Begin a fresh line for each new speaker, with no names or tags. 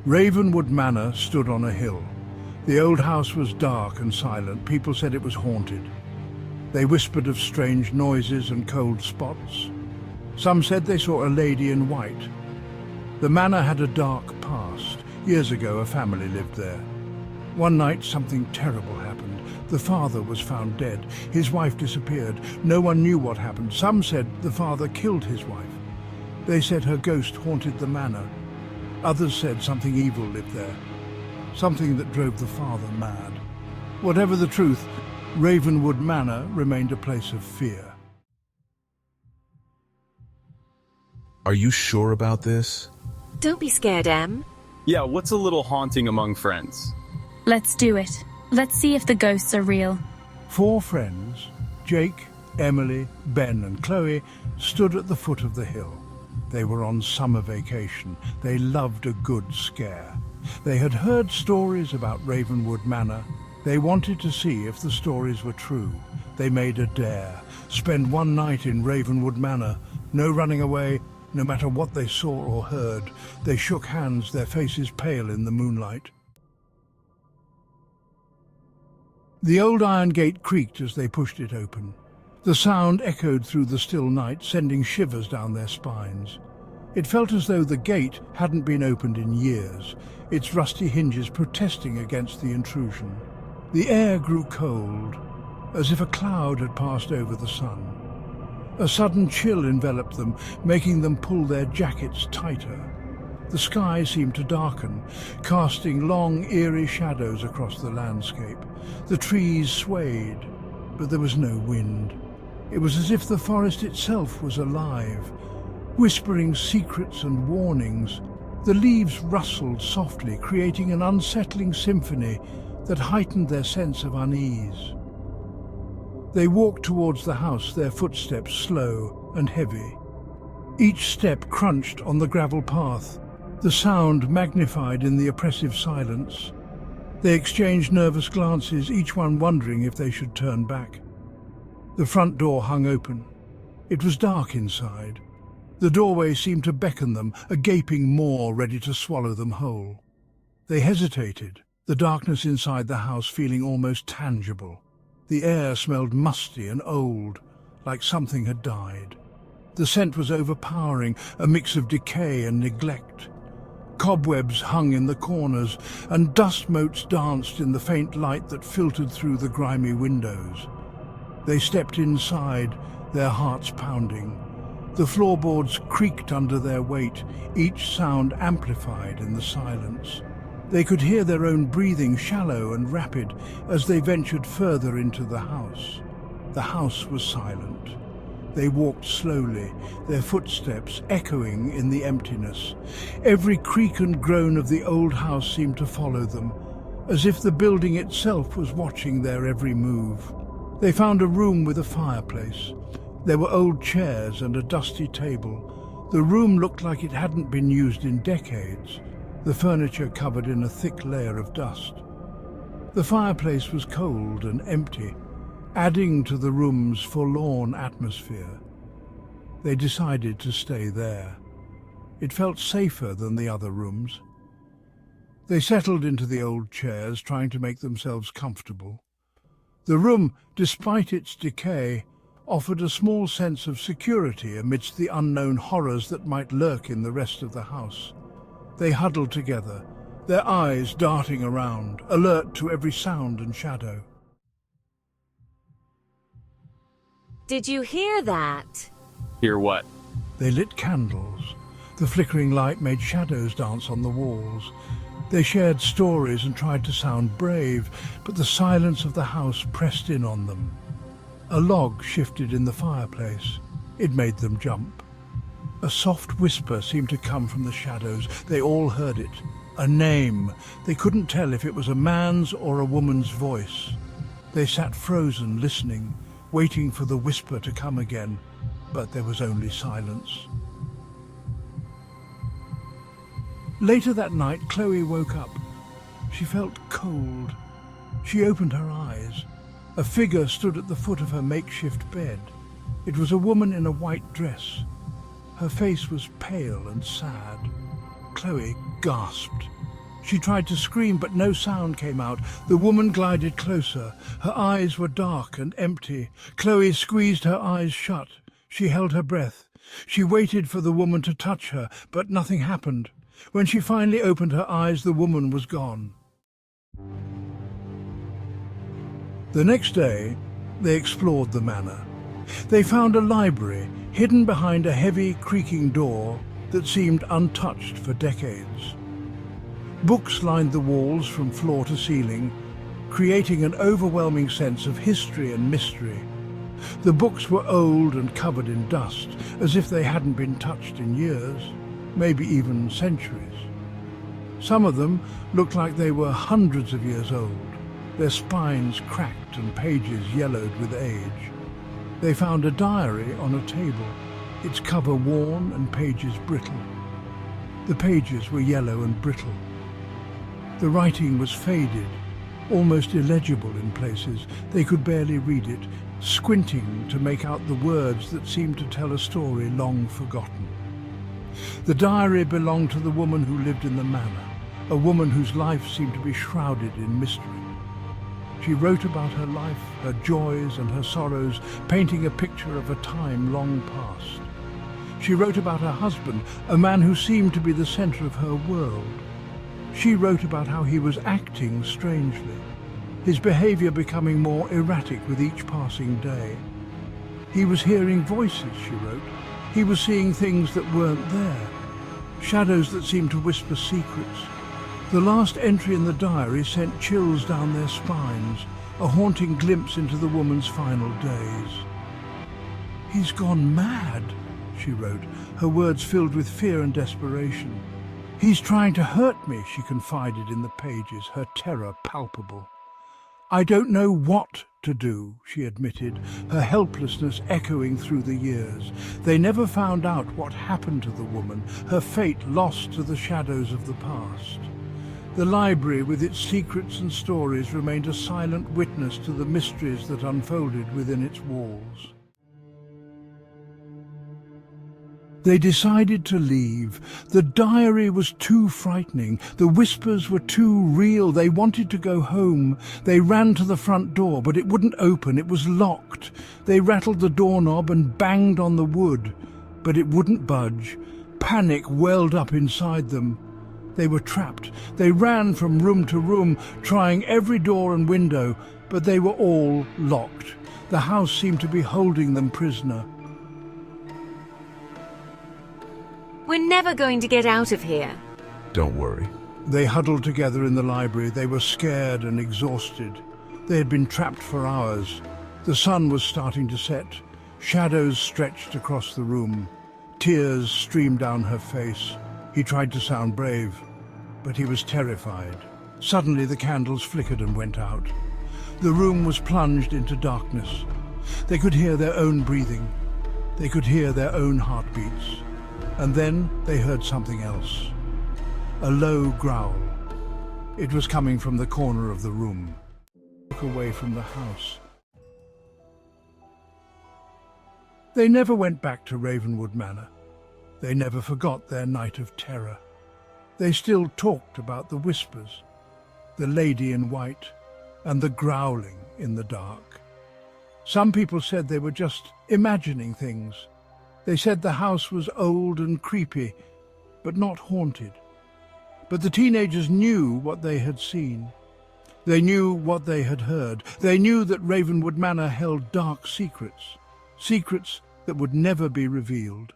Ravenwood Manor stood on a hill. The old house was dark and silent. People said it was haunted. They whispered of strange noises and cold spots. Some said they saw a lady in white. The manor had a dark past. Years ago, a family lived there. One night, something terrible happened. The father was found dead. His wife disappeared. No one knew what happened. Some said the father killed his wife. They said her ghost haunted the manor. Others said something evil lived there, something that drove the father mad. Whatever the truth, Ravenwood Manor remained a place of fear.
Are you sure about this?
Don't be scared, Em.
Yeah, what's a little haunting among friends?
Let's do it. Let's see if the ghosts are real.
4 friends, Jake, Emily, Ben and Chloe, stood at the foot of the hill. They were on summer vacation. They loved a good scare. They had heard stories about Ravenwood Manor. They wanted to see if the stories were true. They made a dare. Spend one night in Ravenwood Manor. No running away, no matter what they saw or heard. They shook hands, their faces pale in the moonlight. The old iron gate creaked as they pushed it open. The sound echoed through the still night, sending shivers down their spines. It felt as though the gate hadn't been opened in years, its rusty hinges protesting against the intrusion. The air grew cold, as if a cloud had passed over the sun. A sudden chill enveloped them, making them pull their jackets tighter. The sky seemed to darken, casting long, eerie shadows across the landscape. The trees swayed, but there was no wind. It was as if the forest itself was alive, whispering secrets and warnings. The leaves rustled softly, creating an unsettling symphony that heightened their sense of unease. They walked towards the house, their footsteps slow and heavy. Each step crunched on the gravel path, the sound magnified in the oppressive silence. They exchanged nervous glances, each one wondering if they should turn back. The front door hung open. It was dark inside. The doorway seemed to beckon them, a gaping maw ready to swallow them whole. They hesitated, the darkness inside the house feeling almost tangible. The air smelled musty and old, like something had died. The scent was overpowering, a mix of decay and neglect. Cobwebs hung in the corners, and dust motes danced in the faint light that filtered through the grimy windows. They stepped inside, their hearts pounding. The floorboards creaked under their weight, each sound amplified in the silence. They could hear their own breathing, shallow and rapid, as they ventured further into the house. The house was silent. They walked slowly, their footsteps echoing in the emptiness. Every creak and groan of the old house seemed to follow them, as if the building itself was watching their every move. They found a room with a fireplace. There were old chairs and a dusty table. The room looked like it hadn't been used in decades, the furniture covered in a thick layer of dust. The fireplace was cold and empty, adding to the room's forlorn atmosphere. They decided to stay there. It felt safer than the other rooms. They settled into the old chairs, trying to make themselves comfortable. The room, despite its decay, offered a small sense of security amidst the unknown horrors that might lurk in the rest of the house. They huddled together, their eyes darting around, alert to every sound and shadow.
Did you hear that?
Hear what?
They lit candles. The flickering light made shadows dance on the walls. They shared stories and tried to sound brave, but the silence of the house pressed in on them. A log shifted in the fireplace. It made them jump. A soft whisper seemed to come from the shadows. They all heard it. A name. They couldn't tell if it was a man's or a woman's voice. They sat frozen, listening, waiting for the whisper to come again, but there was only silence. Later that night, Chloe woke up. She felt cold. She opened her eyes. A figure stood at the foot of her makeshift bed. It was a woman in a white dress. Her face was pale and sad. Chloe gasped. She tried to scream, but no sound came out. The woman glided closer. Her eyes were dark and empty. Chloe squeezed her eyes shut. She held her breath. She waited for the woman to touch her, but nothing happened. When she finally opened her eyes, the woman was gone. The next day, they explored the manor. They found a library hidden behind a heavy, creaking door that seemed untouched for decades. Books lined the walls from floor to ceiling, creating an overwhelming sense of history and mystery. The books were old and covered in dust, as if they hadn't been touched in years, maybe even centuries. Some of them looked like they were hundreds of years old, their spines cracked and pages yellowed with age. They found a diary on a table, its cover worn and pages brittle. The pages were yellow and brittle. The writing was faded, almost illegible in places. They could barely read it, squinting to make out the words that seemed to tell a story long forgotten. The diary belonged to the woman who lived in the manor, a woman whose life seemed to be shrouded in mystery. She wrote about her life, her joys and her sorrows, painting a picture of a time long past. She wrote about her husband, a man who seemed to be the center of her world. She wrote about how he was acting strangely, his behavior becoming more erratic with each passing day. He was hearing voices, she wrote. He was seeing things that weren't there, shadows that seemed to whisper secrets. The last entry in the diary sent chills down their spines, a haunting glimpse into the woman's final days. "He's gone mad," she wrote, her words filled with fear and desperation. "He's trying to hurt me," she confided in the pages, her terror palpable. "I don't know what to do," she admitted, her helplessness echoing through the years. They never found out what happened to the woman, her fate lost to the shadows of the past. The library, with its secrets and stories, remained a silent witness to the mysteries that unfolded within its walls. They decided to leave. The diary was too frightening. The whispers were too real. They wanted to go home. They ran to the front door, but it wouldn't open. It was locked. They rattled the doorknob and banged on the wood, but it wouldn't budge. Panic welled up inside them. They were trapped. They ran from room to room, trying every door and window, but they were all locked. The house seemed to be holding them prisoner.
We're never going to get out of here.
Don't worry.
They huddled together in the library. They were scared and exhausted. They had been trapped for hours. The sun was starting to set. Shadows stretched across the room. Tears streamed down her face. He tried to sound brave, but he was terrified. Suddenly the candles flickered and went out. The room was plunged into darkness. They could hear their own breathing. They could hear their own heartbeats. And then they heard something else. A low growl. It was coming from the corner of the room. Look away from the house. They never went back to Ravenwood Manor. They never forgot their night of terror. They still talked about the whispers, the lady in white, and the growling in the dark. Some people said they were just imagining things. They said the house was old and creepy, but not haunted. But the teenagers knew what they had seen. They knew what they had heard. They knew that Ravenwood Manor held dark secrets, secrets that would never be revealed.